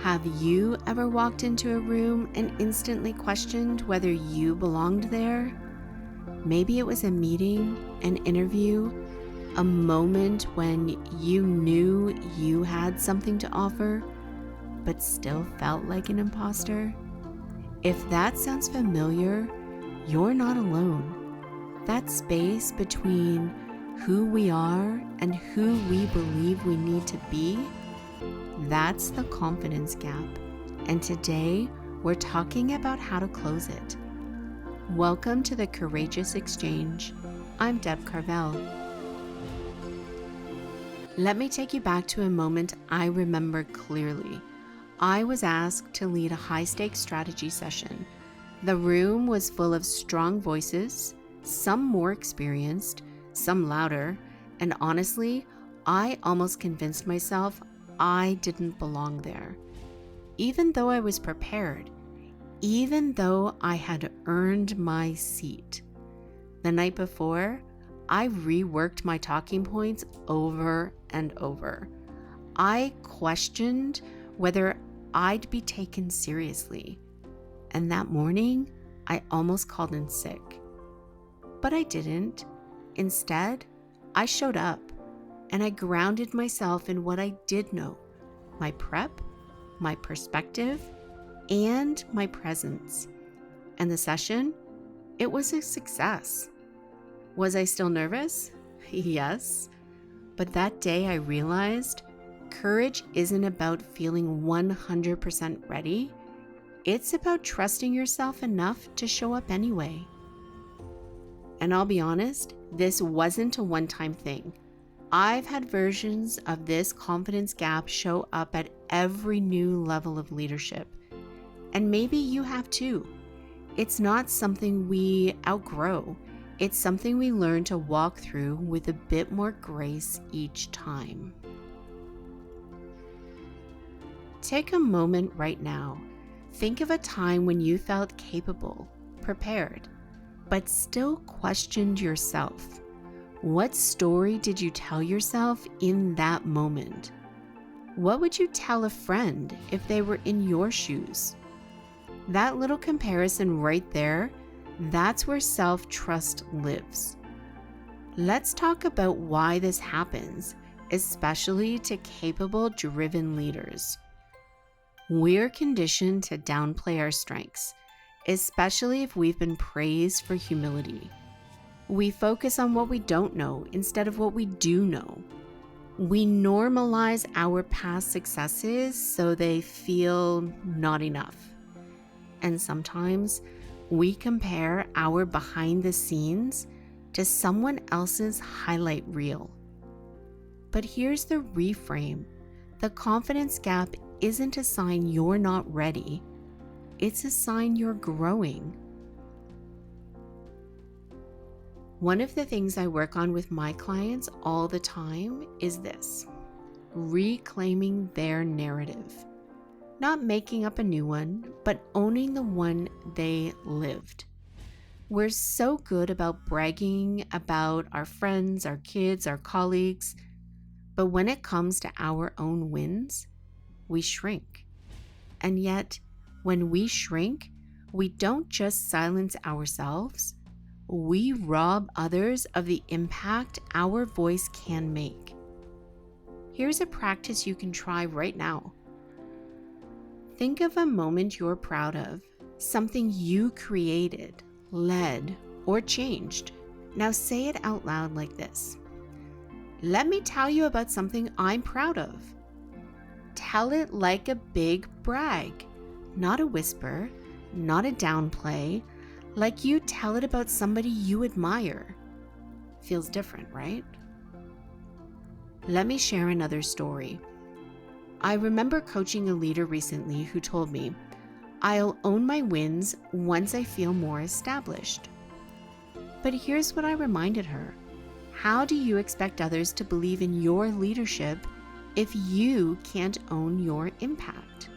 Have you ever walked into a room and instantly questioned whether you belonged there? Maybe it was a meeting, an interview, a moment when you knew you had something to offer, but still felt like an imposter. If that sounds familiar, you're not alone. That space between who we are and who we believe we need to be, that's the confidence gap. And today, we're talking about how to close it. Welcome to the Courageous Exchange. I'm Deb Carville. Let me take you back to a moment I remember clearly. I was asked to lead a high-stakes strategy session. The room was full of strong voices, some more experienced, some louder, and honestly, I almost convinced myself I didn't belong there. Even though I was prepared, even though I had earned my seat. The night before, I reworked my talking points over and over. I questioned whether I'd be taken seriously. And that morning, I almost called in sick. But I didn't. Instead, I showed up and I grounded myself in what I did know, my prep, my perspective, and my presence. And the session, it was a success. Was I still nervous? Yes. But that day I realized courage isn't about feeling 100% ready. It's about trusting yourself enough to show up anyway. And I'll be honest, this wasn't a one-time thing. I've had versions of this confidence gap show up at every new level of leadership. And maybe you have too. It's not something we outgrow. It's something we learn to walk through with a bit more grace each time. Take a moment right now. Think of a time when you felt capable, prepared, but still questioned yourself. What story did you tell yourself in that moment? What would you tell a friend if they were in your shoes? That little comparison right there, that's where self-trust lives. Let's talk about why this happens, especially to capable, driven leaders. We're conditioned to downplay our strengths, especially if we've been praised for humility. We focus on what we don't know instead of what we do know. We normalize our past successes so they feel not enough. And sometimes we compare our behind the scenes to someone else's highlight reel. But here's the reframe. The confidence gap isn't a sign you're not ready. It's a sign you're growing. One of the things I work on with my clients all the time is this: reclaiming their narrative. Not making up a new one, but owning the one they lived. We're so good about bragging about our friends, our kids, our colleagues, but when it comes to our own wins, we shrink. And yet, when we shrink, we don't just silence ourselves, we rob others of the impact our voice can make. Here's a practice you can try right now. Think of a moment you're proud of, something you created, led, or changed. Now say it out loud like this. Let me tell you about something I'm proud of. Tell it like a big brag, not a whisper, not a downplay, like you tell it about somebody you admire. Feels different, right? Let me share another story. I remember coaching a leader recently who told me, I'll own my wins once I feel more established. But here's what I reminded her. How do you expect others to believe in your leadership if you can't own your impact?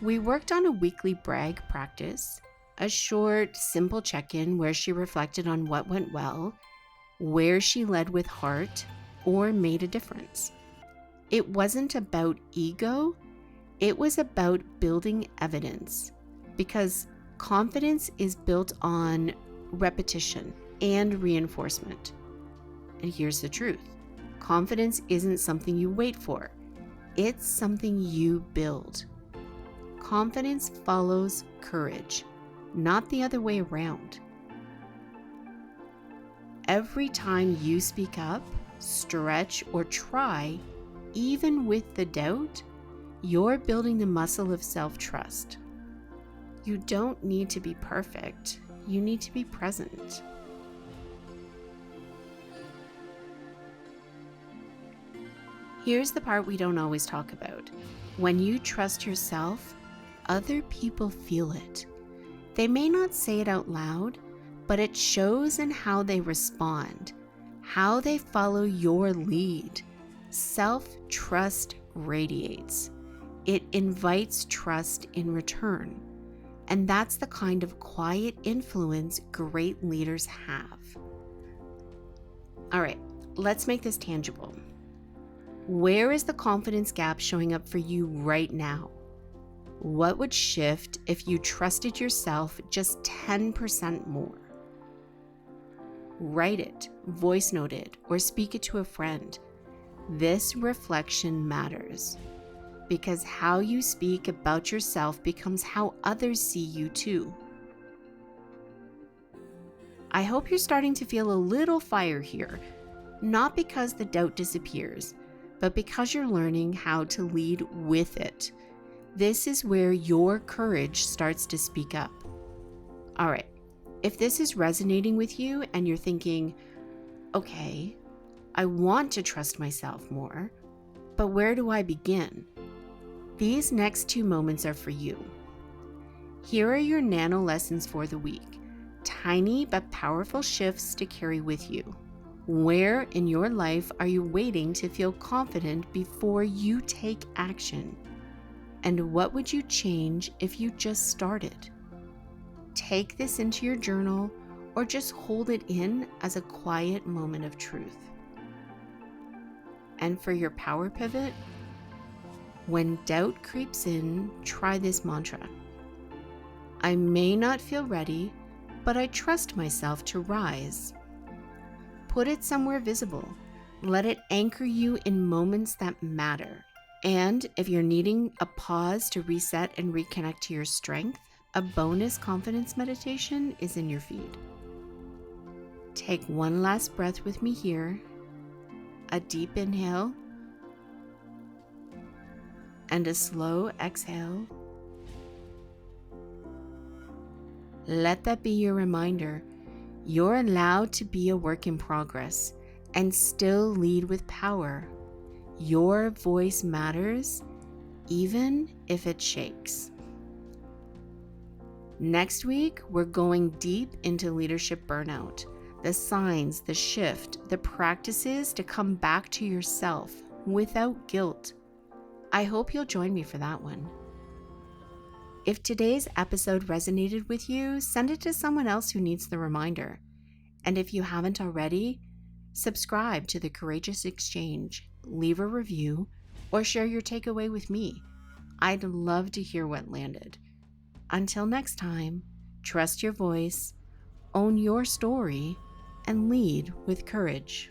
We worked on a weekly brag practice, a short, simple check-in where she reflected on what went well, where she led with heart, or made a difference. It wasn't about ego, It was about building evidence, because confidence is built on repetition and reinforcement. And here's the truth. Confidence isn't something you wait for. It's something you build. Confidence follows courage, not the other way around. Every time you speak up, stretch, or try, even with the doubt, you're building the muscle of self-trust. You don't need to be perfect. You need to be present. Here's the part we don't always talk about. When you trust yourself, other people feel it. They may not say it out loud, but it shows in how they respond, how they follow your lead. Self-trust radiates. It invites trust in return. And that's the kind of quiet influence great leaders have. All right, let's make this tangible. Where is the confidence gap showing up for you right now? What would shift if you trusted yourself just 10% more? Write it, voice note it, or speak it to a friend. This reflection matters, because how you speak about yourself becomes how others see you too. I hope you're starting to feel a little fire here, not because the doubt disappears, but because you're learning how to lead with it. This is where your courage starts to speak up. All right, if this is resonating with you and you're thinking, okay, I want to trust myself more, but where do I begin? These next 2 moments are for you. Here are your nano lessons for the week. Tiny but powerful shifts to carry with you. Where in your life are you waiting to feel confident before you take action? And what would you change if you just started? Take this into your journal or just hold it in as a quiet moment of truth. And for your power pivot, when doubt creeps in, try this mantra. I may not feel ready, but I trust myself to rise. Put it somewhere visible. Let it anchor you in moments that matter. And if you're needing a pause to reset and reconnect to your strength, a bonus confidence meditation is in your feed. Take one last breath with me here. A deep inhale and a slow exhale. Let that be your reminder. You're allowed to be a work in progress and still lead with power. Your voice matters, even if it shakes. Next week, we're going deep into leadership burnout, the signs, the shift, the practices to come back to yourself without guilt. I hope you'll join me for that one. If today's episode resonated with you, send it to someone else who needs the reminder. And if you haven't already, subscribe to The Courageous Exchange, leave a review, or share your takeaway with me. I'd love to hear what landed. Until next time, trust your voice, own your story, and lead with courage.